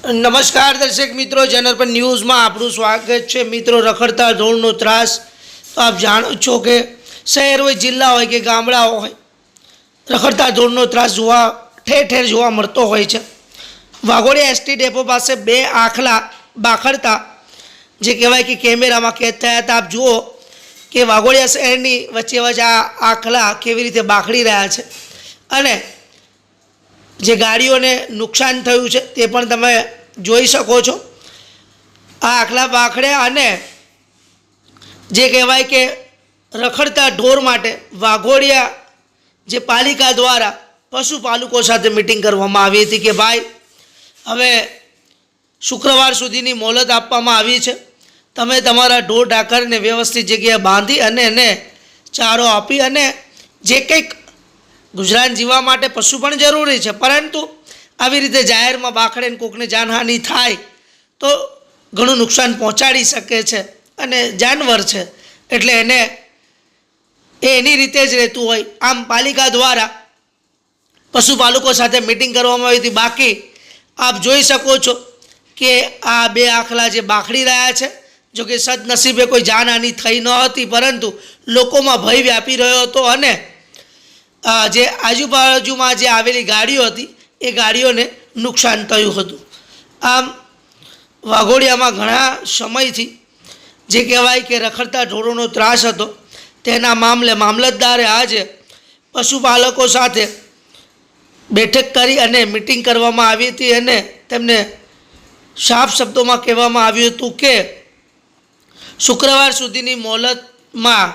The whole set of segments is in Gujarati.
નમસ્કાર દર્શક મિત્રો, જનરપન ન્યૂઝમાં આપનું સ્વાગત છે। મિત્રો, રખડતા ઢોરનો ત્રાસ તો આપ જાણો છો કે શહેર હોય, જિલ્લા હોય કે ગામડા હોય, રખડતા ઢોરનો ત્રાસ ઠેર ઠેર જોવા મળતો હોય છે। વાઘોડિયા એસટી ડેપો પાસે બે આખલા બાખડતા જે કહેવાય કે કેમેરામાં કેદ થયા હતા। આપ જુઓ કે વાઘોડિયા શહેરની વચ્ચે વચ્ચે આ આખલા કેવી રીતે બાખડી રહ્યા છે અને જે ગાડીઓને નુકસાન થયું છે તે પણ તમે જોઈ શકો છો। આ આખલા બાખડ્યા અને જે કહેવાય કે રખડતા ઢોર માટે વાઘોડિયા જે પાલિકા દ્વારા પશુપાલકો સાથે મિટિંગ કરવામાં આવી હતી કે ભાઈ હવે શુક્રવાર સુધીની મોહલત આપવામાં આવી છે, તમે તમારા ઢોર ઢાંખરને વ્યવસ્થિત જગ્યાએ બાંધી અને એને ચારો આપી અને જે કંઈક ગુજરાન જીવવા માટે પશુ પણ જરૂરી છે, પરંતુ આવી રીતે જાહેરમાં બાખડે કોકને જાનહાનિ થાય તો ઘણું નુકસાન પહોંચાડી શકે છે અને જાનવર છે એટલે એની રીતે જ રહેતું હોય। આમ પાલિકા દ્વારા પશુપાલકો સાથે મિટિંગ કરવામાં આવી હતી। બાકી આપ જોઈ શકો છો કે આ બે આખલા જે બાખડી રહ્યા છે, જો કે સદનસીબે કોઈ જાનહાનિ થઈ ન હતી, પરંતુ લોકોમાં ભય વ્યાપી રહ્યો હતો અને જે આજુબાજુમાં જે આવેલી ગાડીઓ હતી એ ગાડીઓને નુકસાન થયું હતું। આમ વાઘોડિયામાં ઘણા સમયથી જે કહેવાય કે રખડતા ઢોરોનો ત્રાસ હતો, તેના મામલે મામલતદારે આજે પશુપાલકો સાથે બેઠક કરી અને મિટિંગ કરવામાં આવી હતી અને તેમને સાફ શબ્દોમાં કહેવામાં આવ્યું હતું કે શુક્રવાર સુધીની મોહલતમાં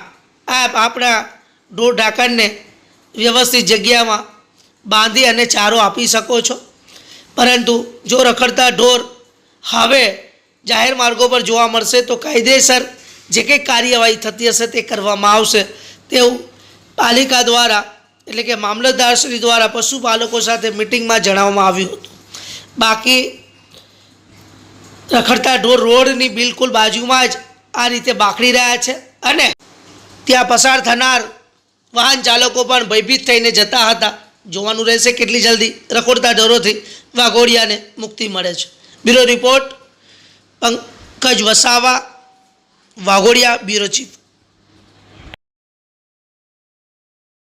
આપ આપણા ઢોર ઢાંખરને વ્યવસ્થિત જગ્યામાં બાંધી અને ચારો આપી શકો છો, પરંતુ જો રખડતા ઢોર હવે જાહેર માર્ગો પર જોવા મળશે તો કાયદેસર જે કંઈ કાર્યવાહી થતી હશે તે કરવામાં આવશે તેવું પાલિકા દ્વારા એટલે કે મામલતદારશ્રી દ્વારા પશુપાલકો સાથે મિટિંગમાં જણાવવામાં આવ્યું હતું। બાકી રખડતા ઢોર રોડની બિલકુલ બાજુમાં જ આ રીતે બાખડી રહ્યા છે અને ત્યાં પસાર થનાર વાહન ચાલકો પણ ભયભીત થઈને જતા હતા। જોવાનું રહેશે કેટલી જલ્દી રખડતા ઢોરોથી વાઘોડિયાને મુક્તિ મળે છે। Bureau report Pankaj Vasava, Waghodia bureau chief.